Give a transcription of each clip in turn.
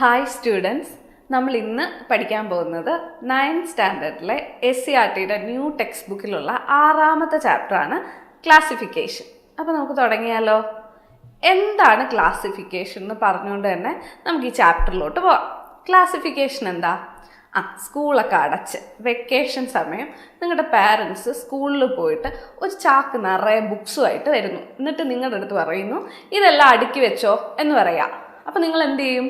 Hi students, നമ്മൾ ഇന്ന് പഠിക്കാൻ പോകുന്നത് 9th സ്റ്റാൻഡേർഡിലെ SCERTയുടെ ന്യൂ ടെക്സ്റ്റ് ബുക്കിലുള്ള 6ാമത്തെ ചാപ്റ്ററാണ് ക്ലാസിഫിക്കേഷൻ. അപ്പോൾ നമുക്ക് തുടങ്ങിയാലോ. എന്താണ് ക്ലാസിഫിക്കേഷൻ എന്ന് പറഞ്ഞുകൊണ്ട് തന്നെ നമുക്ക് ഈ ചാപ്റ്ററിലോട്ട് പോവാം. ക്ലാസിഫിക്കേഷൻ എന്താ? സ്കൂളൊക്കെ അടച്ച് വെക്കേഷൻ സമയം നിങ്ങളുടെ പാരൻസ് സ്കൂളിൽ പോയിട്ട് ഒരു ചാക്ക് നിറയെ ബുക്സുമായിട്ട് വരുന്നു. എന്നിട്ട് നിങ്ങളുടെ അടുത്ത് പറയുന്നു ഇതെല്ലാം അടുക്കി വെച്ചോ എന്ന് പറയാം. അപ്പോൾ നിങ്ങൾ എന്ത് ചെയ്യും?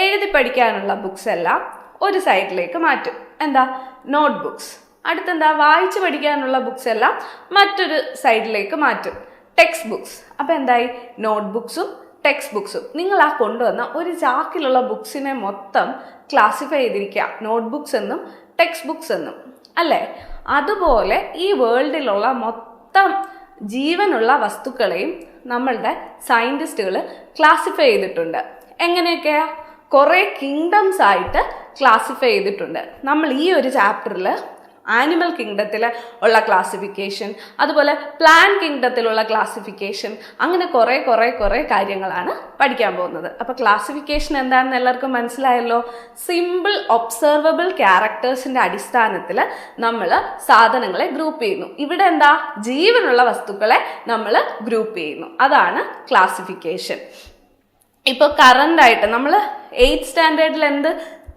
എഴുതി പഠിക്കാനുള്ള ബുക്സ് എല്ലാം ഒരു സൈഡിലേക്ക് മാറ്റും. എന്താ? Notebooks. അടുത്തെന്താ? വായിച്ച് പഠിക്കാനുള്ള ബുക്സ് എല്ലാം മറ്റൊരു സൈഡിലേക്ക് മാറ്റും. Textbooks. അപ്പോൾ എന്തായി? നോട്ട് ബുക്സും ടെക്സ്റ്റ് ബുക്സും. നിങ്ങൾ കൊണ്ടുവന്ന ഒരു ചാക്കിലുള്ള ബുക്സിനെ മൊത്തം ക്ലാസിഫൈ ചെയ്തിരിക്കുക, നോട്ട് ബുക്സ് എന്നും ടെക്സ്റ്റ് ബുക്സ് എന്നും, അല്ലേ? അതുപോലെ ഈ വേൾഡിലുള്ള മൊത്തം ജീവനുള്ള വസ്തുക്കളെയും നമ്മളുടെ സയൻറ്റിസ്റ്റുകൾ ക്ലാസിഫൈ ചെയ്തിട്ടുണ്ട്. എങ്ങനെയൊക്കെയാ? കുറേ കിങ്ഡംസ് ആയിട്ട് ക്ലാസിഫൈ ചെയ്തിട്ടുണ്ട്. നമ്മൾ ഈ ഒരു ചാപ്റ്ററിൽ ആനിമൽ കിങ്ഡത്തിൽ ഉള്ള ക്ലാസിഫിക്കേഷൻ, അതുപോലെ പ്ലാന്റ് കിങ്ഡത്തിലുള്ള ക്ലാസിഫിക്കേഷൻ, അങ്ങനെ കുറേ കാര്യങ്ങളാണ് പഠിക്കാൻ പോകുന്നത്. അപ്പോൾ ക്ലാസിഫിക്കേഷൻ എന്താണെന്ന് എല്ലാവർക്കും മനസ്സിലായല്ലോ. സിമ്പിൾ ഒബ്സർവബിൾ ക്യാരക്ടേഴ്സിൻ്റെ അടിസ്ഥാനത്തിൽ നമ്മൾ സാധനങ്ങളെ ഗ്രൂപ്പ് ചെയ്യുന്നു. ഇവിടെ എന്താ? ജീവനുള്ള വസ്തുക്കളെ നമ്മൾ ഗ്രൂപ്പ് ചെയ്യുന്നു. അതാണ് ക്ലാസിഫിക്കേഷൻ. ഇപ്പോൾ കറൻ്റായിട്ട് നമ്മൾ 8th സ്റ്റാൻഡേർഡിൽ എന്ത്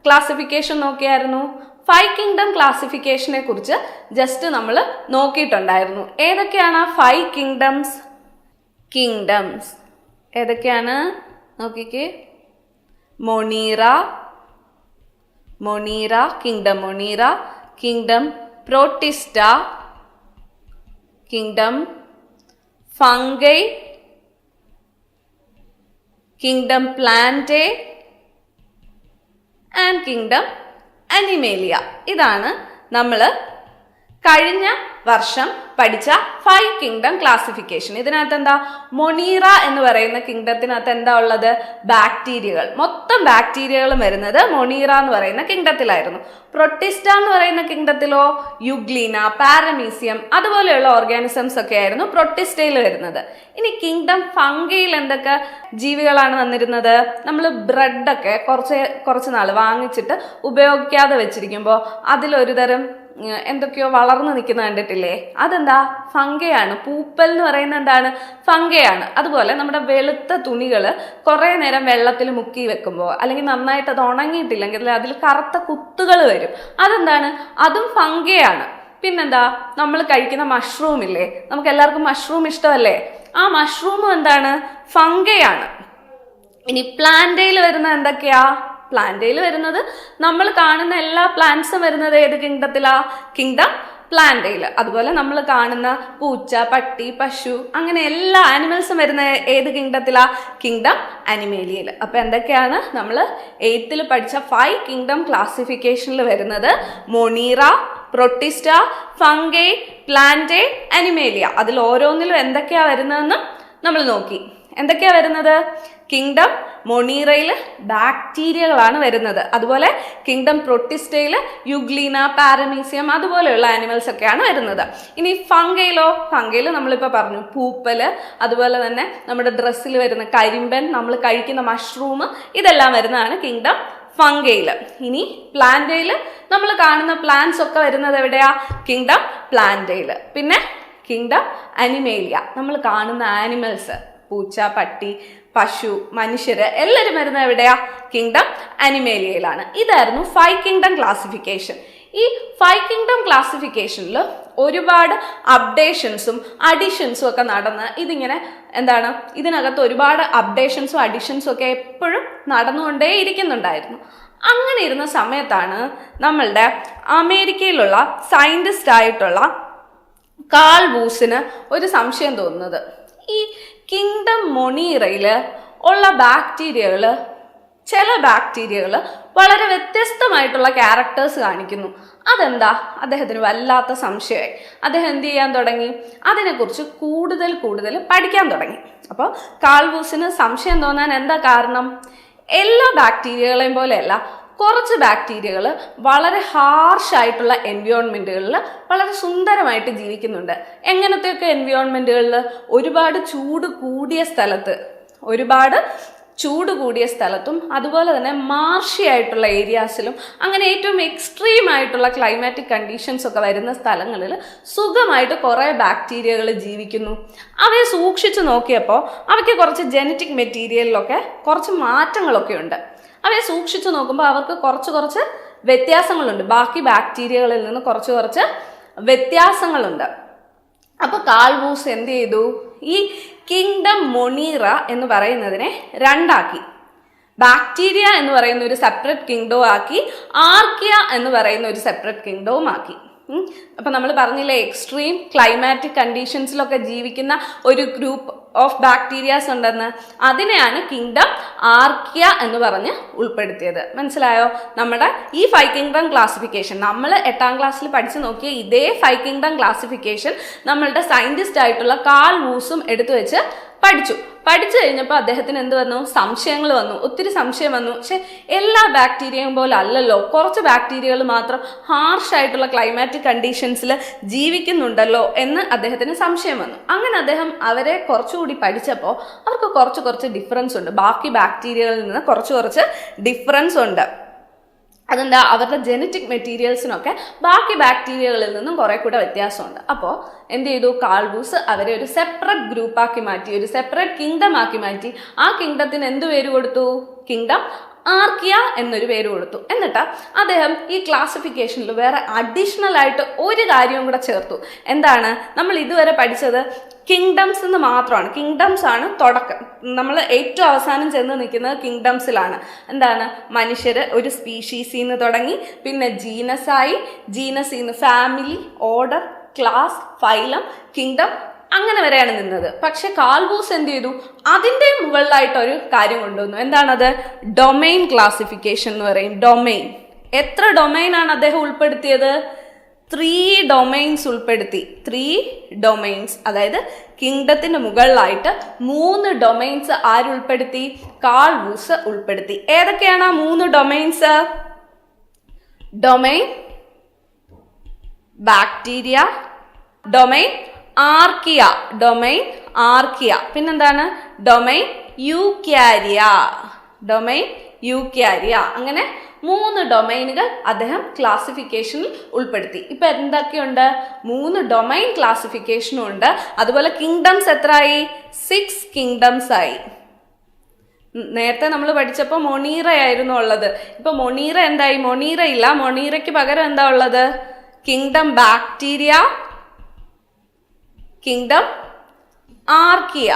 ക്ലാസിഫിക്കേഷൻ നോക്കിയായിരുന്നു? 5 കിങ്ഡം ക്ലാസിഫിക്കേഷനെ കുറിച്ച് ജസ്റ്റ് നമ്മൾ നോക്കിയിട്ടുണ്ടായിരുന്നു. ഏതൊക്കെയാണ് 5 കിങ്ഡംസ്? ഏതൊക്കെയാണ് നോക്കിക്കേ. Monera, kingdom Monera, kingdom protista, kingdom fungi, kingdom Plantae and kingdom Animalia. ഇതാണ് നമ്മൾ കഴിഞ്ഞ വർഷം പഠിച്ച 5 കിങ്ഡം ക്ലാസിഫിക്കേഷൻ. ഇതിനകത്ത് എന്താ? മൊണീറ എന്ന് പറയുന്ന കിങ്ഡത്തിനകത്ത് എന്താ ഉള്ളത്? ബാക്ടീരിയകൾ. മൊത്തം ബാക്ടീരിയകളും വരുന്നത് മൊണീറ എന്ന് പറയുന്ന കിങ്ഡത്തിലായിരുന്നു. പ്രൊട്ടിസ്റ്റ എന്ന് പറയുന്ന കിങ്ഡത്തിലോ യുഗ്ലീന, പാരമീസിയം അതുപോലെയുള്ള ഓർഗാനിസംസ് ഒക്കെ ആയിരുന്നു പ്രൊട്ടിസ്റ്റയിൽ വരുന്നത്. ഇനി കിങ്ഡം ഫംഗയിൽ എന്തൊക്കെ ജീവികളാണ് വന്നിരുന്നത്? നമ്മൾ ബ്രെഡൊക്കെ കുറച്ച് നാൾ വാങ്ങിച്ചിട്ട് ഉപയോഗിക്കാതെ വെച്ചിരിക്കുമ്പോൾ അതിലൊരു തരം എന്തൊക്കെയോ വളർന്നു നിൽക്കുന്ന കണ്ടിട്ടില്ലേ? അതെന്താ? ഫംഗയാണ്. പൂപ്പൽ എന്ന് പറയുന്നത് എന്താണ്? ഫംഗയാണ്. അതുപോലെ നമ്മുടെ വെളുത്ത തുണികൾ കുറേ നേരം വെള്ളത്തിൽ മുക്കി വെക്കുമ്പോൾ അല്ലെങ്കിൽ നന്നായിട്ട് അത് ഉണങ്ങിയിട്ടില്ലെങ്കിൽ അതിൽ കറുത്ത കുത്തുകൾ വരും. അതെന്താണ്? അതും ഫംഗയാണ്. പിന്നെന്താ? നമ്മൾ കഴിക്കുന്ന മഷ്റൂം ഇല്ലേ? നമുക്ക് എല്ലാവർക്കും മഷ്റൂം ഇഷ്ടമല്ലേ? ആ മഷ്റൂമും എന്താണ്? ഫംഗയാണ്. ഇനി പ്ലാന്റയിൽ വരുന്ന എന്തൊക്കെയാ? പ്ലാന്റയിൽ വരുന്നത് നമ്മൾ കാണുന്ന എല്ലാ പ്ലാന്റ്സും വരുന്നത് ഏത് കിങ്ഡത്തിലാ? കിങ്ഡം പ്ലാന്റയിൽ. അതുപോലെ നമ്മൾ കാണുന്ന പൂച്ച, പട്ടി, പശു അങ്ങനെ എല്ലാ ആനിമൽസും വരുന്ന ഏത് കിങ്ഡത്തിലാ? കിങ്ഡം അനിമേലിയയിൽ. അപ്പോൾ എന്തൊക്കെയാണ് നമ്മൾ 8th പഠിച്ച 5 കിങ്ഡം ക്ലാസിഫിക്കേഷനിൽ വരുന്നത്? Monera, Protista, fungi, Plantae, Animalia. അതിൽ ഓരോന്നിലും എന്തൊക്കെയാ വരുന്നതെന്നും നമ്മൾ നോക്കി. എന്തൊക്കെയാ വരുന്നത്? കിങ്ഡം മൊണീറയിൽ ബാക്ടീരിയകളാണ് വരുന്നത്. അതുപോലെ കിങ്ഡം പ്രൊട്ടിസ്റ്റയിൽ യുഗ്ലീന, പാരമീസിയം അതുപോലെയുള്ള ആനിമൽസ് ഒക്കെയാണ് വരുന്നത്. ഇനി ഫംഗയിലോ? ഫംഗയിൽ നമ്മളിപ്പോൾ പറഞ്ഞു പൂപ്പല്, അതുപോലെ തന്നെ നമ്മുടെ ഡ്രസ്സിൽ വരുന്ന കരിമ്പൻ, നമ്മൾ കഴിക്കുന്ന മഷ്റൂം, ഇതെല്ലാം വരുന്നതാണ് കിങ്ഡം ഫംഗയിൽ. ഇനി പ്ലാന്റയിൽ നമ്മൾ കാണുന്ന പ്ലാന്റ്സ് ഒക്കെ വരുന്നത് എവിടെയാ? കിങ്ഡം പ്ലാന്റയിൽ. പിന്നെ കിങ്ഡം അനിമേലിയ, നമ്മൾ കാണുന്ന ആനിമൽസ്, പൂച്ച, പട്ടി, പശു, മനുഷ്യര് എല്ലാവരും വരുന്നത് എവിടെയാ? കിങ്ഡം അനിമേലിയയിലാണ്. ഇതായിരുന്നു 5 കിങ്ഡം ക്ലാസിഫിക്കേഷൻ. ഈ 5 കിങ്ഡം ക്ലാസിഫിക്കേഷനിൽ ഒരുപാട് അപ്ഡേഷൻസും അഡിഷൻസും ഒക്കെ നടന്ന് ഇതിങ്ങനെ എന്താണ്? ഇതിനകത്ത് ഒരുപാട് അപ്ഡേഷൻസും അഡിഷൻസും ഒക്കെ എപ്പോഴും നടന്നുകൊണ്ടേ ഇരിക്കുന്നുണ്ടായിരുന്നു. അങ്ങനെ ഇരുന്ന സമയത്താണ് നമ്മളുടെ അമേരിക്കയിലുള്ള സയൻറ്റിസ്റ്റ് ആയിട്ടുള്ള കാൾ വൂസിന് ഒരു സംശയം തോന്നുന്നത്. ഈ കിങ്ഡം മൊണീറയിൽ ഉള്ള ബാക്ടീരിയകൾ, ചില ബാക്ടീരിയകൾ വളരെ വ്യത്യസ്തമായിട്ടുള്ള ക്യാരക്ടേഴ്സ് കാണിക്കുന്നു. അതെന്താ? അദ്ദേഹത്തിന് വല്ലാത്ത സംശയമായി. അദ്ദേഹം എന്ത് ചെയ്യാൻ തുടങ്ങി? അതിനെക്കുറിച്ച് കൂടുതൽ പഠിക്കാൻ തുടങ്ങി. അപ്പോൾ കാൾ വൂസിന് സംശയം തോന്നാൻ എന്താ കാരണം? എല്ലാ ബാക്ടീരിയകളെയും പോലെയല്ല, കുറച്ച് ബാക്ടീരിയകൾ വളരെ ഹാർഷായിട്ടുള്ള എൻവയോൺമെൻറ്റുകളിൽ വളരെ സുന്ദരമായിട്ട് ജീവിക്കുന്നുണ്ട്. എങ്ങനത്തെയൊക്കെ എൻവയോൺമെൻറ്റുകളിൽ? ഒരുപാട് ചൂട് കൂടിയ സ്ഥലത്ത്, ഒരുപാട് ചൂട് കൂടിയ സ്ഥലത്തും അതുപോലെ തന്നെ മാർഷി ആയിട്ടുള്ള ഏരിയാസിലും അങ്ങനെ ഏറ്റവും എക്സ്ട്രീം ആയിട്ടുള്ള ക്ലൈമാറ്റിക് കണ്ടീഷൻസ് ഒക്കെ വരുന്ന സ്ഥലങ്ങളിൽ സുഖമായിട്ട് കുറേ ബാക്ടീരിയകൾ ജീവിക്കുന്നു. അവയെ സൂക്ഷിച്ചു നോക്കിയപ്പോൾ അവയ്ക്ക് കുറച്ച് ജനറ്റിക് മെറ്റീരിയലിലൊക്കെ കുറച്ച് മാറ്റങ്ങളൊക്കെ ഉണ്ട്. അവയെ സൂക്ഷിച്ചു നോക്കുമ്പോൾ അവർക്ക് കുറച്ച് വ്യത്യാസങ്ങളുണ്ട്. ബാക്കി ബാക്ടീരിയകളിൽ നിന്ന് കുറച്ച് വ്യത്യാസങ്ങളുണ്ട്. അപ്പോൾ കാൾ വൂസ് എന്ത് ചെയ്തു? ഈ കിങ്ഡം മൊണീറ എന്ന് പറയുന്നതിനെ രണ്ടാക്കി. ബാക്ടീരിയ എന്ന് പറയുന്ന ഒരു സെപ്പറേറ്റ് കിങ്ഡവും ആക്കി, ആർക്കിയ എന്ന് പറയുന്ന ഒരു സെപ്പറേറ്റ് കിങ്ഡവും ആക്കി. അപ്പം നമ്മൾ പറഞ്ഞില്ലേ, എക്സ്ട്രീം ക്ലൈമാറ്റിക് കണ്ടീഷൻസിലൊക്കെ ജീവിക്കുന്ന ഒരു ഗ്രൂപ്പ് ഓഫ് ബാക്ടീരിയാസ് ഉണ്ടെന്ന്. അതിനെയാണ് കിങ്ഡം ആർക്കിയ എന്ന് പറഞ്ഞ് ഉൾപ്പെടുത്തിയത്. മനസ്സിലായോ? നമ്മുടെ ഈ 5 കിങ്ഡം ക്ലാസിഫിക്കേഷൻ നമ്മൾ 8ാം ക്ലാസ്സിൽ പഠിച്ചു നോക്കിയ ഇതേ 5 കിങ്ഡം ക്ലാസിഫിക്കേഷൻ നമ്മളുടെ സയൻറ്റിസ്റ്റ് ആയിട്ടുള്ള കാൾ വൂസും എടുത്തു വെച്ച് പഠിച്ചു കഴിഞ്ഞപ്പോൾ അദ്ദേഹത്തിന് എന്ത് വന്നു? സംശയങ്ങൾ വന്നു, ഒത്തിരി സംശയം വന്നു. പക്ഷെ എല്ലാ ബാക്ടീരിയയും പോലെ അല്ലല്ലോ, കുറച്ച് ബാക്ടീരിയകൾ മാത്രം ഹാർഷായിട്ടുള്ള ക്ലൈമാറ്റിക് കണ്ടീഷൻസിൽ ജീവിക്കുന്നുണ്ടല്ലോ എന്ന് അദ്ദേഹത്തിന് സംശയം വന്നു. അങ്ങനെ അദ്ദേഹം അവരെ കുറച്ചുകൂടി പഠിച്ചപ്പോൾ അവർക്ക് കുറച്ച് ഡിഫറൻസ് ഉണ്ട്. ബാക്കി ബാക്ടീരിയകളിൽ നിന്ന് കുറച്ച് ഡിഫറൻസ് ഉണ്ട്. അതെന്താ? അവരുടെ ജനറ്റിക് മെറ്റീരിയൽസിനൊക്കെ ബാക്കി ബാക്ടീരിയകളിൽ നിന്നും കുറെ കൂടെ വ്യത്യാസമുണ്ട്. അപ്പോൾ എന്ത് ചെയ്തു? കാൾ വൂസ് അവരെ ഒരു സെപ്പറേറ്റ് ഗ്രൂപ്പാക്കി മാറ്റി, ഒരു സെപ്പറേറ്റ് കിങ്ഡം ആക്കി മാറ്റി. ആ കിങ്ഡത്തിന് എന്ത് പേര് കൊടുത്തു? കിങ്ഡം ആർക്കിയ എന്നൊരു പേര് കൊടുത്തു. എന്നിട്ട് അദ്ദേഹം ഈ ക്ലാസിഫിക്കേഷനിൽ വേറെ അഡീഷണൽ ആയിട്ട് ഒരു കാര്യവും കൂടെ ചേർത്തു. എന്താണ്? നമ്മൾ ഇതുവരെ പഠിച്ചത് കിങ്ഡംസ് എന്ന് മാത്രമാണ്. കിങ്ഡംസ് ആണ് തുടക്കം. നമ്മൾ ഏറ്റവും അവസാനം ചെന്ന് നിൽക്കുന്നത് കിങ്ഡംസിലാണ്. എന്താണ്? മനുഷ്യർ ഒരു സ്പീഷീസിൽ നിന്ന് തുടങ്ങി, പിന്നെ ജീനസായി, ജീനസിൽ നിന്ന് family, order, class, phylum, kingdom, അങ്ങനെ വരെയാണ് നിന്നത്. പക്ഷെ കാൾ വൂസ് എന്ത് ചെയ്തു? അതിൻ്റെ മുകളിലായിട്ടൊരു കാര്യം കൊണ്ടുവന്നു. എന്താണത്? ഡൊമൈൻ ക്ലാസിഫിക്കേഷൻ എന്ന് പറയും. ഡൊമൈൻ. എത്ര ഡൊമൈനാണ് അദ്ദേഹം ഉൾപ്പെടുത്തിയത്? 3 ഡൊമൈൻസ് ഉൾപ്പെടുത്തി. 3 ഡൊമൈൻസ്. അതായത് കിങ്ഡത്തിന് മുകളിലായിട്ട് 3 ഡൊമൈൻസ് ആരുൾപ്പെടുത്തി? കാൾ വൂസ് ഉൾപ്പെടുത്തി. ഏതൊക്കെയാണ് ആ 3 domains? Domain bacteria, domain archaea, domain archaea, പിന്നെന്താണ്? Domain eukarya, domain eukarya. അങ്ങനെ 3 ഡൊമൈനുകൾ അദ്ദേഹം ക്ലാസിഫിക്കേഷനിൽ ഉൾപ്പെടുത്തി. ഇപ്പൊ എന്തൊക്കെയുണ്ട്? 3 ഡൊമൈൻ ക്ലാസിഫിക്കേഷനും ഉണ്ട്. അതുപോലെ കിങ്ഡംസ് എത്രയായി? 6 കിങ്ഡംസ് ആയി. നേരത്തെ നമ്മൾ പഠിച്ചപ്പോൾ മൊണീറ ആയിരുന്നു ഉള്ളത്. ഇപ്പൊ മൊണീറ എന്തായി? മൊണീറ ഇല്ല. മൊണീറയ്ക്ക് പകരം എന്താ ഉള്ളത്? Kingdom bacteria, kingdom archaea,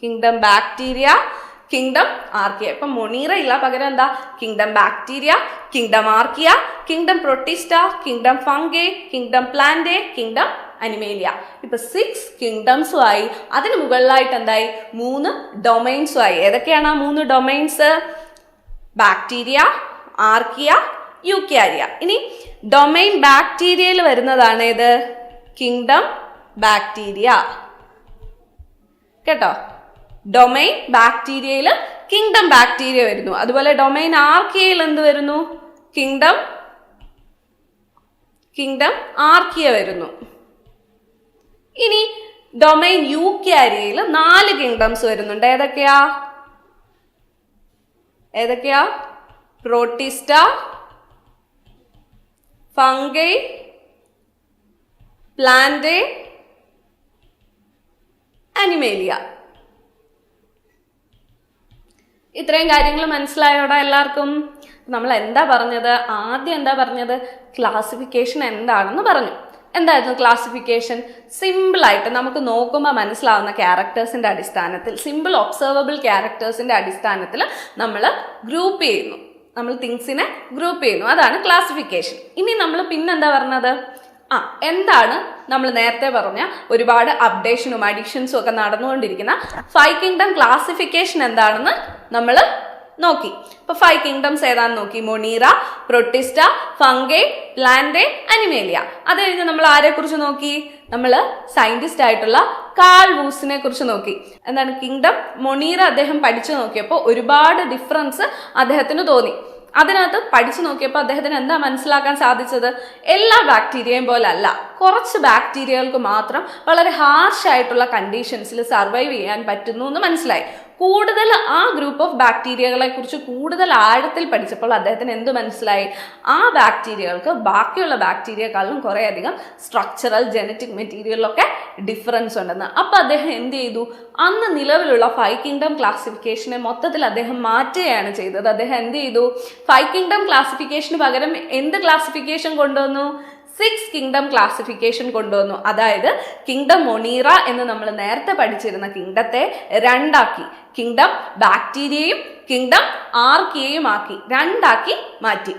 kingdom bacteria, kingdom archaea. ഇപ്പം മൊണീറ ഇല്ല, പകരം എന്താ? Kingdom bacteria, kingdom archaea, kingdom protista, kingdom fungi, kingdom plantae, kingdom animalia. ഇപ്പൊ 6 കിങ്ഡംസും ആയി. അതിന് മുകളിലായിട്ട് എന്തായി? 3 ഡൊമൈൻസും ആയി. ഏതൊക്കെയാണ് ആ 3 ഡൊമൈൻസ്? Bacteria, archaea, യൂക്യാരിയ. ഇനി ഡൊമൈൻ ബാക്ടീരിയയിൽ വരുന്നതാണ് ഏത്? Kingdom bacteria. കേട്ടോ? ഡൊമൈൻ ബാക്ടീരിയയിൽ കിങ്ഡം ബാക്ടീരിയ വരുന്നു. അതുപോലെ ഡൊമൈൻ ആർക്കിയയിൽ എന്ത് വരുന്നു? കിങ്ഡം ആർക്കിയ വരുന്നു. ഇനി ഡൊമൈൻ യൂക്യാരിയയിൽ 4 കിങ്ഡംസ് വരുന്നുണ്ട്. ഏതൊക്കെയാ? Protista, fungi, Plantae, Animalia. ഇത്രയും കാര്യങ്ങൾ മനസ്സിലായോടാ എല്ലാവർക്കും? നമ്മൾ എന്താ പറഞ്ഞത്? ആദ്യം എന്താ പറഞ്ഞത്? ക്ലാസിഫിക്കേഷൻ എന്താണെന്ന് പറഞ്ഞു. എന്തായിരുന്നു ക്ലാസിഫിക്കേഷൻ? സിമ്പിളായിട്ട് നമുക്ക് നോക്കുമ്പോൾ മനസ്സിലാവുന്ന ക്യാരക്ടേഴ്സിൻ്റെ അടിസ്ഥാനത്തിൽ, സിമ്പിൾ ഒബ്സർവബിൾ ക്യാരക്ടേഴ്സിൻ്റെ അടിസ്ഥാനത്തിൽ നമ്മൾ ഗ്രൂപ്പ് ചെയ്യുന്നു. നമ്മൾ തിങ്സിനെ ഗ്രൂപ്പ് ചെയ്യുന്നു. അതാണ് ക്ലാസിഫിക്കേഷൻ. ഇനി നമ്മൾ പിന്നെന്താ പറഞ്ഞത്? എന്താണ് നമ്മൾ നേരത്തെ പറഞ്ഞ ഒരുപാട് അപ്ഡേഷനും അഡീഷൻസും ഒക്കെ നടന്നുകൊണ്ടിരിക്കുന്ന 5 കിങ്ഡം ക്ലാസിഫിക്കേഷൻ എന്താണെന്ന് നമ്മൾ നോക്കി. ഇപ്പൊ 5 കിങ്ഡംസ് ഏതാണെന്ന് നോക്കി. Monera, Protista, fungi, Plantae, Animalia. അത് കഴിഞ്ഞ് നമ്മൾ ആരെ കുറിച്ച് നോക്കി? നമ്മൾ സയന്റിസ്റ്റ് ആയിട്ടുള്ള കാൾ വൂസിനെ കുറിച്ച് നോക്കി. എന്താണ്? കിങ്ഡം മൊണീറ അദ്ദേഹം പഠിച്ചു നോക്കിയപ്പോൾ ഒരുപാട് ഡിഫറൻസ് അദ്ദേഹത്തിന് തോന്നി. അതിനകത്ത് പഠിച്ചു നോക്കിയപ്പോൾ അദ്ദേഹത്തിന് എന്താ മനസ്സിലാക്കാൻ സാധിച്ചത്? എല്ലാ ബാക്ടീരിയയും പോലെ അല്ല, കുറച്ച് ബാക്ടീരിയകൾക്ക് മാത്രം വളരെ ഹാർഷായിട്ടുള്ള കണ്ടീഷൻസിൽ സർവൈവ് ചെയ്യാൻ പറ്റുന്നു എന്ന് മനസ്സിലായി. കൂടുതൽ ആ ഗ്രൂപ്പ് ഓഫ് ബാക്ടീരിയകളെ കുറിച്ച് കൂടുതൽ ആഴത്തിൽ പഠിച്ചപ്പോൾ അദ്ദേഹത്തിന് എന്ത് മനസ്സിലായി? ആ ബാക്ടീരിയകൾക്ക് ബാക്കിയുള്ള ബാക്ടീരിയക്കാളും കുറേയധികം സ്ട്രക്ചറൽ ജനറ്റിക് മെറ്റീരിയലിലൊക്കെ ഡിഫറൻസ് ഉണ്ടെന്ന്. അപ്പം അദ്ദേഹം എന്ത് ചെയ്തു? അന്ന് നിലവിലുള്ള 5 കിങ്ഡം ക്ലാസിഫിക്കേഷനെ മൊത്തത്തിൽ അദ്ദേഹം മാറ്റുകയാണ് ചെയ്തത്. അദ്ദേഹം എന്ത് ചെയ്തു? 5 കിങ്ഡം ക്ലാസിഫിക്കേഷന് പകരം എന്ത് ക്ലാസിഫിക്കേഷൻ കൊണ്ടുവന്നു? 6 കിങ്ഡം ക്ലാസിഫിക്കേഷൻ കൊണ്ടുവന്നു. അതായത് കിങ്ഡം മൊണീറ എന്ന് നമ്മൾ നേരത്തെ പഠിച്ചിരുന്ന കിങ്ഡത്തെ രണ്ടാക്കി, കിങ്ഡം ബാക്ടീരിയയും കിങ്ഡം ആർക്കിയയും ആക്കി, രണ്ടാക്കി മാറ്റി.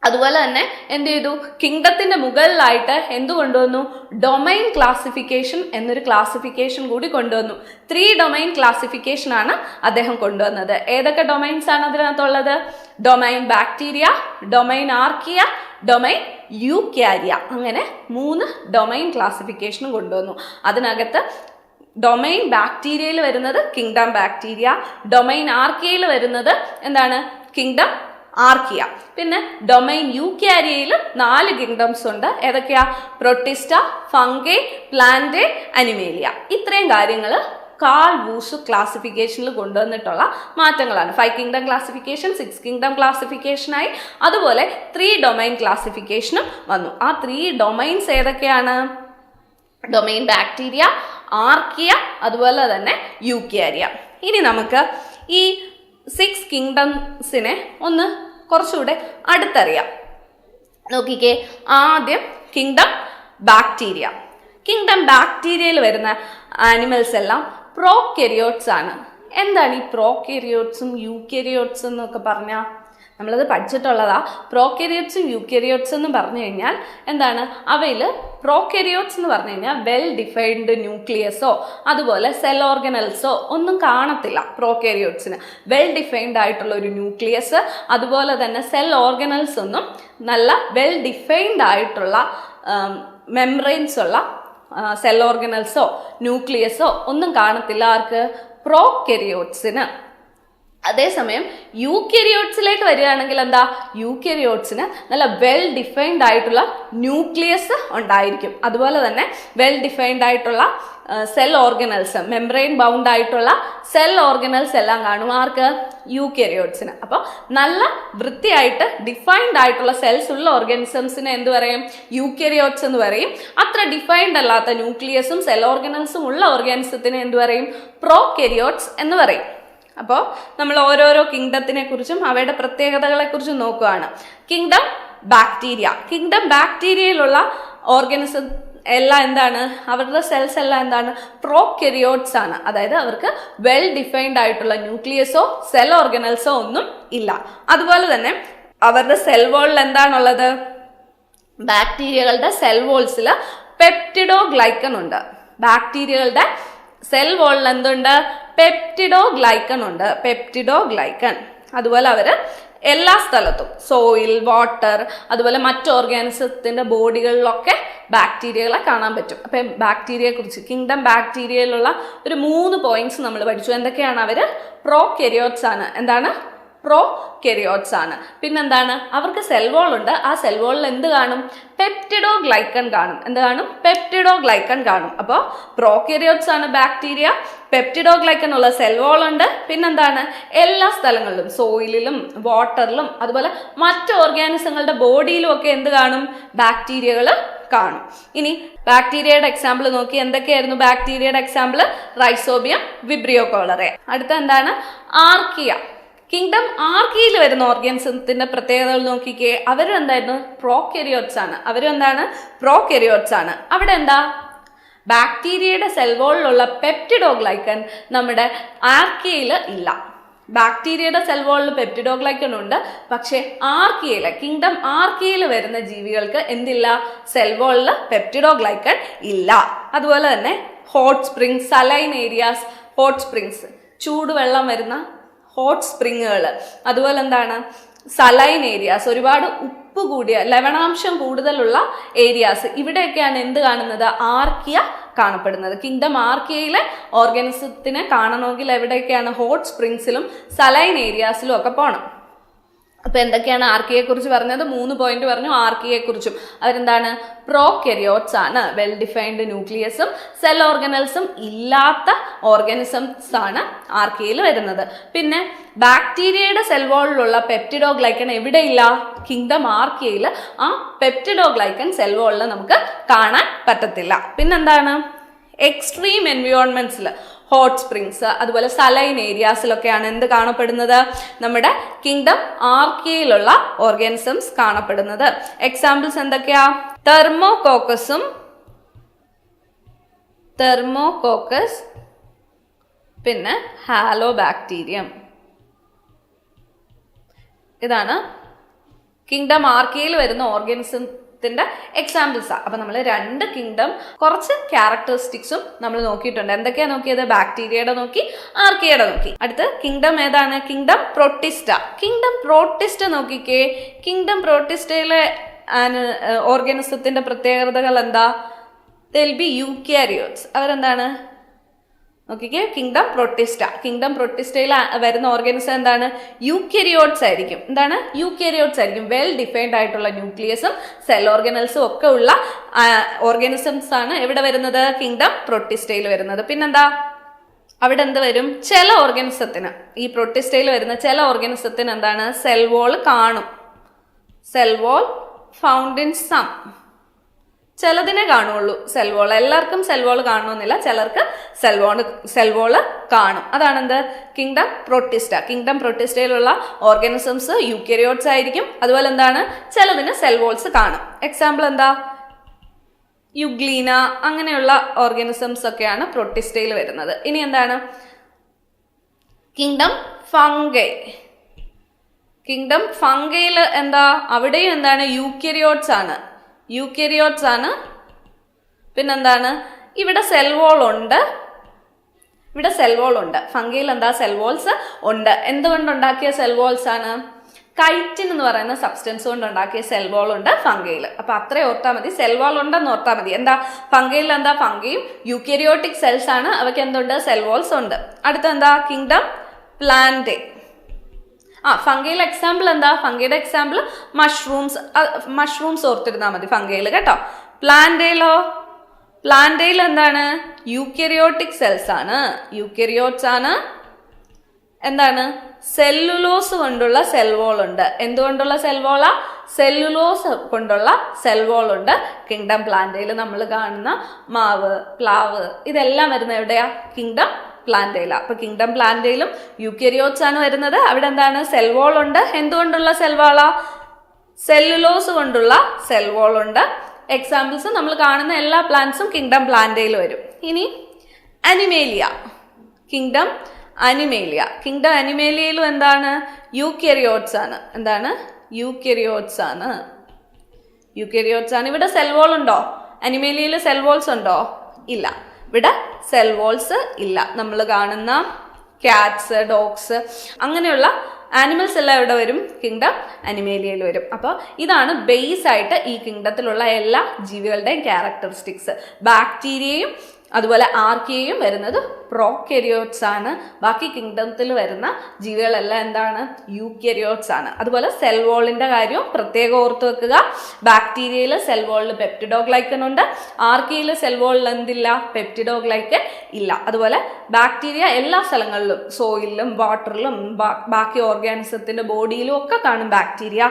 അതുപോലെ തന്നെ എന്ത് ചെയ്തു? കിങ്ഡത്തിന്റെ മുകളിലായിട്ട് എന്ത് കൊണ്ടുവന്നു? ഡൊമൈൻ ക്ലാസിഫിക്കേഷൻ എന്നൊരു ക്ലാസിഫിക്കേഷൻ കൂടി കൊണ്ടുവന്നു. 3 ഡൊമൈൻ ക്ലാസിഫിക്കേഷൻ ആണ് അദ്ദേഹം കൊണ്ടുവന്നത്. ഏതൊക്കെ ഡൊമൈൻസ് ആണ് അതിനകത്തുള്ളത്? Domain bacteria, domain archaea, domain eukarya. അങ്ങനെ 3 ഡൊമൈൻ ക്ലാസിഫിക്കേഷനും കൊണ്ടുവന്നു. അതിനകത്ത് ഡൊമൈൻ ബാക്ടീരിയയിൽ വരുന്നത് കിങ്ഡം ബാക്ടീരിയ, ഡൊമൈൻ ആർക്കിയയിൽ വരുന്നത് എന്താണ്? Kingdom archaea. പിന്നെ ഡൊമൈൻ യൂക്യാരിയയിൽ 4 കിങ്ഡംസ് ഉണ്ട്. ഏതൊക്കെയാ? Protista, fungi, plant, animalia. ഇത്രയും കാര്യങ്ങൾ കാൾ വൂഷ് ക്ലാസിഫിക്കേഷനിൽ കൊണ്ടുവന്നിട്ടുള്ള മാറ്റങ്ങളാണ്. 5 കിങ്ഡം ക്ലാസിഫിക്കേഷൻ, 6 കിങ്ഡം ക്ലാസിഫിക്കേഷനായി, അതുപോലെ 3 ഡൊമൈൻ ക്ലാസിഫിക്കേഷനും വന്നു. ആ 3 ഡൊമൈൻസ് ഏതൊക്കെയാണ്? ഡൊമൈൻ ബാക്ടീരിയ, ആർക്കിയ, അതുപോലെ തന്നെ യൂക്യാരിയ. ഇനി നമുക്ക് ഈ 6 കിങ്ഡംസിനെ ഒന്ന് കുറച്ചുകൂടെ അടുത്തറിയാം. നോക്കിക്കേ, ആദ്യം കിങ്ഡം ബാക്ടീരിയ. കിങ്ഡം ബാക്ടീരിയയിൽ വരുന്ന ആനിമൽസ് എല്ലാം പ്രോകെരിയോട്സ് ആണ്. എന്താണ് ഈ പ്രോകെരിയോട്സും യൂകെരിയോട്സും എന്നൊക്കെ പറഞ്ഞാൽ? നമ്മളത് പഠിച്ചിട്ടുള്ളതാ. പ്രോകെരിയോട്സും യൂകെരിയോട്സും എന്ന് പറഞ്ഞു കഴിഞ്ഞാൽ എന്താണ്? അവയിൽ പ്രോകെരിയോട്സ് എന്ന് പറഞ്ഞു കഴിഞ്ഞാൽ വെൽ ഡിഫൈൻഡ് ന്യൂക്ലിയസോ അതുപോലെ സെൽ ഓർഗനൽസോ ഒന്നും കാണത്തില്ല. പ്രോകെരിയോട്സിന് വെൽ ഡിഫൈൻഡ് ആയിട്ടുള്ള ഒരു ന്യൂക്ലിയസ്, അതുപോലെ തന്നെ സെൽ ഓർഗനൽസ് ഒന്നും നല്ല വെൽ ഡിഫൈൻഡ് ആയിട്ടുള്ള മെംബ്രെയിൻസ് ഉള്ള സെൽ ഓർഗനൽസോ ന്യൂക്ലിയസോ ഒന്നും കാണത്തില്ല. ആർക്ക്? പ്രോകെരിയോട്സിന്. അതേസമയം യൂകെരിയോട്സിലേക്ക് വരികയാണെങ്കിൽ എന്താ? യൂകെരിയോട്സിന് നല്ല വെൽ ഡിഫൈൻഡ് ആയിട്ടുള്ള ന്യൂക്ലിയസ് ഉണ്ടായിരിക്കും. അതുപോലെ തന്നെ വെൽ ഡിഫൈൻഡ് ആയിട്ടുള്ള സെൽ ഓർഗനൽസ്, മെംബ്രെയിൻ ബൗണ്ട് ആയിട്ടുള്ള സെൽ ഓർഗനൽസ് എല്ലാം കാണും. ആർക്ക്? യൂകെരിയോട്സിന്. അപ്പോൾ നല്ല വൃത്തിയായിട്ട് ഡിഫൈൻഡ് ആയിട്ടുള്ള സെൽസ് ഉള്ള ഓർഗാനിസംസിനെ എന്ത് പറയും? യൂകെരിയോട്സ് എന്ന് പറയും. അത്ര ഡിഫൈൻഡ് അല്ലാത്ത ന്യൂക്ലിയസും സെൽ ഓർഗനൽസും ഉള്ള ഓർഗാനിസത്തിനെ എന്ത് പറയും? പ്രോകെരിയോട്സ് എന്ന് പറയും. അപ്പോൾ നമ്മൾ ഓരോരോ കിങ്ഡത്തിനെ കുറിച്ചും അവയുടെ പ്രത്യേകതകളെ കുറിച്ചും നോക്കുകയാണ്. Kingdom bacteria. കിങ്ഡം ബാക്ടീരിയയിലുള്ള ഓർഗാനിസം എല്ലാം എന്താണ്? അവരുടെ സെൽസ് എല്ലാം എന്താണ്? പ്രോകെരിയോട്സ് ആണ്. അതായത് അവർക്ക് വെൽ ഡിഫൈൻഡ് ആയിട്ടുള്ള ന്യൂക്ലിയസോ സെൽ ഓർഗനൽസോ ഒന്നും ഇല്ല. അതുപോലെ തന്നെ അവരുടെ സെൽ വോളിൽ എന്താണുള്ളത്? ബാക്ടീരിയകളുടെ സെൽ വോൾസിൽ പെപ്റ്റിഡോഗ്ലൈക്കൺ ഉണ്ട്. ബാക്ടീരിയകളുടെ സെൽ വോളിൽ എന്തുണ്ട്? പെപ്റ്റിഡോഗ്ലൈക്കൺ ഉണ്ട്. പെപ്റ്റിഡോഗ്ലൈക്കൺ. അതുപോലെ അവർ എല്ലാ സ്ഥലത്തും സോയിൽ, വാട്ടർ, അതുപോലെ മറ്റ് ഓർഗാനിസത്തിന്റെ ബോഡികളിലൊക്കെ ബാക്ടീരിയകളെ കാണാൻ പറ്റും. അപ്പം ബാക്ടീരിയയെ കുറിച്ച് കിങ്ഡം ബാക്ടീരിയയിലുള്ള ഒരു 3 പോയിന്റ്സ് നമ്മൾ പഠിച്ചു. എന്തൊക്കെയാണ്? അവർ പ്രോകെരിയോട്സ് ആണ്. എന്താണ്? പ്രോകെരിയോട്സ് ആണ്. പിന്നെന്താണ്? അവർക്ക് സെൽ വോൾ ഉണ്ട്. ആ സെൽ വോളിൽ എന്ത് കാണും? പെപ്റ്റിഡോഗ്ലൈക്കൺ കാണും. എന്ത് കാണും? പെപ്റ്റിഡോഗ്ലൈക്കൺ കാണും. അപ്പോൾ പ്രോകെരിയോട്സ് ആണ് ബാക്ടീരിയ. പെപ്റ്റിഡോഗ്ലൈക്കൺ ഉള്ള സെൽ വോൾ ഉണ്ട്. പിന്നെന്താണ്? എല്ലാ സ്ഥലങ്ങളിലും സോയിലിലും വാട്ടറിലും അതുപോലെ മറ്റ് ഓർഗാനിസങ്ങളുടെ ബോഡിയിലും ഒക്കെ എന്ത് കാണും? ബാക്ടീരിയകൾ കാണും. ഇനി ബാക്ടീരിയയുടെ എക്സാമ്പിൾ നോക്കി. എന്തൊക്കെയായിരുന്നു ബാക്ടീരിയയുടെ എക്സാമ്പിൾ? Rhizobium, Vibrio cholerae. അടുത്ത എന്താണ്? ആർക്കിയ. കിങ്ഡം ആർക്കിയയിൽ വരുന്ന ഓർഗാനിസത്തിന്റെ പ്രത്യേകതകൾ നോക്കിക്കേ. അവരും എന്തായിരുന്നു? പ്രോകെരിയോട്സ് ആണ്. അവരും എന്താണ്? പ്രോകെരിയോട്സ് ആണ്. അവിടെ എന്താ? ബാക്ടീരിയയുടെ സെൽ വോളിലുള്ള പെപ്റ്റിഡോഗ്ലൈക്കൺ നമ്മുടെ ആർക്കിയയിൽ ഇല്ല. ബാക്ടീരിയയുടെ സെൽ വോളിൽ പെപ്റ്റിഡോഗ്ലൈക്കൺ ഉണ്ട്. പക്ഷേ ആർക്കിയയിൽ, കിങ്ഡം ആർക്കിയയിൽ വരുന്ന ജീവികൾക്ക് എന്തില്ല? സെൽ വോളിൽ പെപ്റ്റിഡോഗ്ലൈക്കൺ ഇല്ല. അതുപോലെ തന്നെ hot springs, saline areas, hot springs, ചൂടുവെള്ളം വരുന്ന ഹോട്ട് സ്പ്രിങ്ങുകൾ, അതുപോലെ എന്താണ്? സലൈൻ ഏരിയാസ്, ഒരുപാട് ഉപ്പ് കൂടിയ ലവണാംശം കൂടുതലുള്ള ഏരിയാസ്, ഇവിടെയൊക്കെയാണ് എന്ത് കാണുന്നത്? ആർക്കിയ കാണപ്പെടുന്നത്. കിങ്ഡം ആർക്കിയയിലെ ഓർഗാനിസത്തിനെ കാണണമെങ്കിൽ എവിടെയൊക്കെയാണ്? ഹോട്ട് സ്പ്രിങ്സിലും സലൈൻ ഏരിയാസിലും ഒക്കെ പോകണം. അപ്പൊ എന്തൊക്കെയാണ് ആർക്കിയെ കുറിച്ച് പറഞ്ഞത്? 3 പോയിന്റ് പറഞ്ഞു ആർക്കിയെ കുറിച്ചും. അവരെന്താണ്? പ്രോകെരിയോട്സ് ആണ്. വെൽ ഡിഫൈൻഡ് ന്യൂക്ലിയസും സെൽ ഓർഗനൽസും ഇല്ലാത്ത ഓർഗാനിസംസ് ആണ് ആർക്കിയയിൽ വരുന്നത്. പിന്നെ ബാക്ടീരിയയുടെ സെൽ വോളിലുള്ള പെപ്റ്റിഡോഗ്ലൈക്കൺ എവിടെയില്ല? കിങ്ഡം ആർക്കിയയിൽ ആ പെപ്റ്റിഡോഗ്ലൈക്കൺ സെൽ വോളിൽ നമുക്ക് കാണാൻ പറ്റത്തില്ല. പിന്നെന്താണ്? എക്സ്ട്രീം എൻവയോൺമെന്റ്സിൽ, ഹോട്ട് സ്പ്രിങ്സ് അതുപോലെ സലൈൻ ഏരിയാസിലൊക്കെയാണ് എന്ത് കാണപ്പെടുന്നത്? നമ്മുടെ കിങ്ഡം ആർക്കിയയിലുള്ള ഓർഗാനിസംസ് കാണപ്പെടുന്നത്. എക്സാമ്പിൾസ് എന്തൊക്കെയാ? തെർമോകോക്കസ്, പിന്നെ ഹാലോബാക്ടീരിയം. ഇതാണ് കിങ്ഡം ആർക്കിയയിൽ വരുന്ന ഓർഗാനിസത്തിന്റെ എക്സാമ്പിൾസാണ്. അപ്പൊ നമ്മൾ 2 കിങ്ഡം കുറച്ച് ക്യാരക്ടറിസ്റ്റിക്സും നമ്മൾ നോക്കിയിട്ടുണ്ട്. എന്തൊക്കെയാ നോക്കിയത്? ബാക്ടീരിയയുടെ നോക്കി, ആർക്കിയയുടെ നോക്കി. അടുത്ത് കിങ്ഡം ഏതാണ്? Kingdom protista. കിങ്ഡം പ്രോട്ടിസ്റ്റ നോക്കിക്കേ. കിങ്ഡം പ്രോട്ടിസ്റ്റയിലെ ഓർഗാനിസത്തിന്റെ പ്രത്യേകതകൾ എന്താ? ദിൽ ബി യൂക്യാരിയോട്സ്. അവരെന്താണ്? നോക്കിക്കേ, കിങ്ഡം പ്രൊട്ടിസ്റ്റ. കിങ്ഡം പ്രൊട്ടിസ്റ്റയിൽ വരുന്ന ഓർഗാനിസം എന്താണ്? യൂക്യാരിയോട്സ് ആയിരിക്കും. എന്താണ്? യൂക്യാരിയോട്സ് ആയിരിക്കും. വെൽ ഡിഫൈൻഡ് ആയിട്ടുള്ള ന്യൂക്ലിയസും സെൽ ഓർഗനൽസും ഒക്കെ ഉള്ള ഓർഗാനിസംസ് ആണ് എവിടെ വരുന്നത്? കിങ്ഡം പ്രൊട്ടിസ്റ്റയിൽ വരുന്നത്. പിന്നെന്താ? അവിടെ എന്ത് വരും? ചില ഓർഗാനിസത്തിന്, ഈ പ്രൊട്ടിസ്റ്റയിൽ വരുന്ന ചില ഓർഗാനിസത്തിന് എന്താണ്? സെൽ വോൾ കാണും. Cell wall found in some. ചിലതിനെ കാണുള്ളൂ സെൽ വോൾ. എല്ലാവർക്കും സെൽ വോൾ കാണണമെന്നില്ല, ചിലർക്ക് സെൽ വോള് കാണും. അതാണെന്ത്? Kingdom protista. കിങ്ഡം പ്രൊട്ടിസ്റ്റയിലുള്ള ഓർഗാനിസംസ് യൂക്യാരിയോട്സ് ആയിരിക്കും. അതുപോലെ എന്താണ്? ചിലതിന് സെൽ വോൾസ് കാണും. എക്സാമ്പിൾ എന്താ? യുഗ്ലീന, അങ്ങനെയുള്ള ഓർഗാനിസംസ് ഒക്കെയാണ് പ്രൊട്ടിസ്റ്റയിൽ വരുന്നത്. ഇനി എന്താണ്? Kingdom fungi. കിങ്ഡം ഫംഗൈയിൽ എന്താ? അവിടെയും എന്താണ്? യൂക്യാരിയോട്സ് ആണ്. യൂക്യാരിയോട്സ് ആണ്. പിന്നെന്താണ്? ഇവിടെ സെൽ വോൾ ഉണ്ട്. ഇവിടെ സെൽ വോൾ ഉണ്ട്. ഫംഗയിൽ എന്താ? സെൽ വോൾസ് ഉണ്ട്. എന്തുകൊണ്ടുണ്ടാക്കിയ സെൽ വോൾസ് ആണ്? കൈറ്റിൻ എന്ന് പറയുന്ന സബ്സ്റ്റൻസ് കൊണ്ട് ഉണ്ടാക്കിയ സെൽ വോൾ ഉണ്ട് ഫംഗയിൽ. അപ്പൊ അത്രേ ഓർത്താൽ മതി. സെൽ വോൾ ഉണ്ടെന്ന് ഓർത്താൽ മതി. എന്താ? ഫംഗയിൽ എന്താ? ഫംഗയും യൂക്യാരിയോട്ടിക് സെൽസ് ആണ്. അവയ്ക്ക് എന്തുണ്ട്? സെൽ വോൾസ് ഉണ്ട്. അടുത്ത എന്താ? Kingdom Plantae. ഫംഗയിൽ എക്സാമ്പിൾ എന്താ? ഫംഗയുടെ എക്സാമ്പിൾ മഷ്റൂംസ് ഓർത്തിരുന്നാൽ മതി ഫംഗയിൽ കേട്ടോ. പ്ലാന്റയിലോ? പ്ലാന്റയിൽ എന്താണ്? യൂക്യാരിയോട്ടിക് സെൽസ് ആണ്. യൂക്യാരിയോട്സ് ആണ്. എന്താണ്? സെല്ലുലോസ് കൊണ്ടുള്ള സെൽ വോൾ ഉണ്ട്. എന്തുകൊണ്ടുള്ള സെൽ വോളാ? സെല്ലുലോസ് കൊണ്ടുള്ള സെൽ വോൾ ഉണ്ട് കിങ്ഡം പ്ലാന്റയിൽ. നമ്മൾ കാണുന്ന മാവ്, പ്ലാവ്, ഇതെല്ലാം വരുന്ന എവിടെയാ? കിങ്ഡം പ്ലാന്റയില. അപ്പൊ കിങ്ഡം പ്ലാന്റയിലും യൂക്യാരിയോട്സ് ആണ് വരുന്നത്. അവിടെ എന്താണ്? സെൽ വോൾ ഉണ്ട്. എന്തുകൊണ്ടുള്ള സെൽ വോളാ? സെല്ലുലോസ് കൊണ്ടുള്ള സെൽ വോൾ ഉണ്ട്. എക്സാമ്പിൾസ് നമ്മൾ കാണുന്ന എല്ലാ പ്ലാന്റ്സും കിങ്ഡം പ്ലാന്റയിൽ വരും. ഇനി അനിമേലിയ. Kingdom Animalia. കിങ്ഡം അനിമേലിയയിലും എന്താണ്? യൂക്യാരിയോട്സ് ആണ്. എന്താണ്? യൂക്യാരിയോട്സ് ആണ്. യൂക്യാരിയോട്സ് ആണ്. ഇവിടെ സെൽ വോൾ ഉണ്ടോ? അനിമേലിയയിൽ സെൽ വോൾസ് ഉണ്ടോ? ഇല്ല. ഇവിടെ സെൽ വോൾസ് ഇല്ല. നമ്മൾ കാണുന്ന ക്യാറ്റ്സ്, ഡോഗ്സ്, അങ്ങനെയുള്ള ആനിമൽസ് എല്ലാം ഇവിടെ വരും? കിങ്ഡം അനിമേലിയയിൽ വരും. അപ്പോൾ ഇതാണ് ബേസ് ആയിട്ട് ഈ കിങ്ഡത്തിലുള്ള എല്ലാ ജീവികളുടെയും ക്യാരക്ടറിസ്റ്റിക്സ്. ബാക്ടീരിയയും അതുപോലെ ആർക്കിയയും വരുന്നത് പ്രോകെരിയോട്സ് ആണ്. ബാക്കി കിങ്ഡത്തിൽ വരുന്ന ജീവികളെല്ലാം എന്താണ്? യൂക്യാരിയോട്സ് ആണ്. അതുപോലെ സെൽ വോളിന്റെ കാര്യവും പ്രത്യേകം ഓർത്ത് വെക്കുക. ബാക്ടീരിയയിൽ സെൽ വോളിൽ പെപ്റ്റിഡോഗ്ലൈക്കൺ ഉണ്ട്. ആർക്കിയയിൽ സെൽ വോളിൽ എന്തില്ല? പെപ്റ്റിഡോഗ്ലൈക്കൺ ഇല്ല. അതുപോലെ ബാക്ടീരിയ എല്ലാ സ്ഥലങ്ങളിലും, സോയിലും വാട്ടറിലും ബാക്കി ഓർഗാനിസത്തിന്റെ ബോഡിയിലും ഒക്കെ കാണും ബാക്ടീരിയ.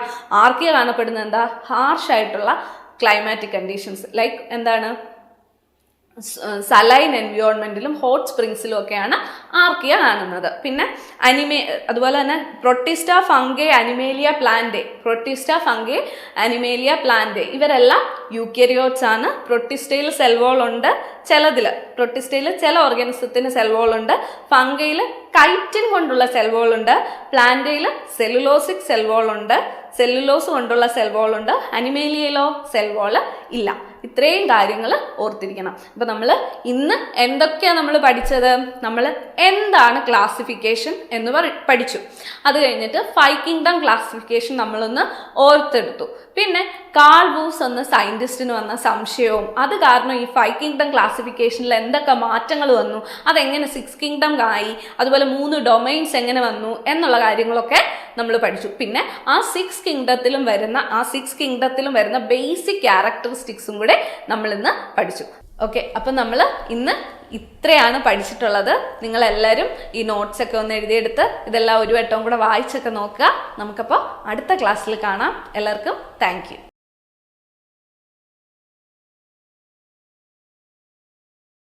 ആർക്കിയ കാണപ്പെടുന്നത് എന്താ? ഹാർഷ് ആയിട്ടുള്ള ക്ലൈമാറ്റിക് കണ്ടീഷൻസ്, ലൈക്ക് എന്താണ്? സലൈൻ എൻവയോൺമെന്റിലും ഹോട്ട് സ്പ്രിങ്സിലും ഒക്കെയാണ് ആർക്കിയ കാണുന്നത്. പിന്നെ അതുപോലെ തന്നെ Protista fungi Animalia Plantae. Protista fungi Animalia Plantae ഇവരെല്ലാം യൂക്യാരിയോട്സ് ആണ്. പ്രൊട്ടിസ്റ്റയിൽ സെൽ വോൾ ഉണ്ട്. പ്രൊട്ടിസ്റ്റയിൽ ചില ഓർഗാനിസത്തിന് സെൽ വോൾ ഉണ്ട്. ഫംഗയിൽ കൈറ്റിൻ കൊണ്ടുള്ള സെൽ വോൾ ഉണ്ട്. പ്ലാന്റയിൽ സെല്ലുലോസിക് സെൽ വോൾ ഉണ്ട്. സെല്ലുലോസ് കൊണ്ടുള്ള സെൽ വോൾ ഉണ്ട്. അനിമേലിയയിലോ സെൽ വോൾ ഇല്ല. ഇത്രയും കാര്യങ്ങൾ ഓർത്തിരിക്കണം. അപ്പം നമ്മൾ ഇന്ന് എന്തൊക്കെയാണ് നമ്മൾ പഠിച്ചത്? നമ്മൾ എന്താണ് ക്ലാസിഫിക്കേഷൻ എന്ന് പഠിച്ചു. അത് കഴിഞ്ഞിട്ട് 5 കിങ്ഡം ക്ലാസിഫിക്കേഷൻ നമ്മളൊന്ന് ഓർത്തെടുത്തു. പിന്നെ കാൾ വൂസ് എന്ന സയന്റിസ്റ്റിന് വന്ന സംശയവും അത് കാരണം ഈ 5 കിങ്ഡം ക്ലാസിഫിക്കേഷനിൽ എന്തൊക്കെ മാറ്റങ്ങൾ വന്നു, അതെങ്ങനെ 6 കിങ്ഡം ആയി, അതുപോലെ 3 ഡൊമൈൻസ് എങ്ങനെ വന്നു എന്നുള്ള കാര്യങ്ങളൊക്കെ നമ്മൾ പഠിച്ചു. പിന്നെ ആ 6 കിങ്ഡത്തിലും വരുന്ന ബേസിക് ക്യാരക്ടറിസ്റ്റിക്സും കൂടെ നമ്മൾ ഇന്ന് പഠിച്ചു. ഓക്കെ, അപ്പം നമ്മൾ ഇന്ന് ഇത്രയാണ് പഠിച്ചിട്ടുള്ളത്. നിങ്ങളെല്ലാവരും ഈ നോട്ട്സ് ഒക്കെ ഒന്ന് എഴുതിയെടുത്ത് ഇതെല്ലാം ഒരു വട്ടവും കൂടെ വായിച്ചൊക്കെ നോക്കുക. നമുക്കപ്പോൾ അടുത്ത ക്ലാസ്സിൽ കാണാം. എല്ലാവർക്കും താങ്ക് യു.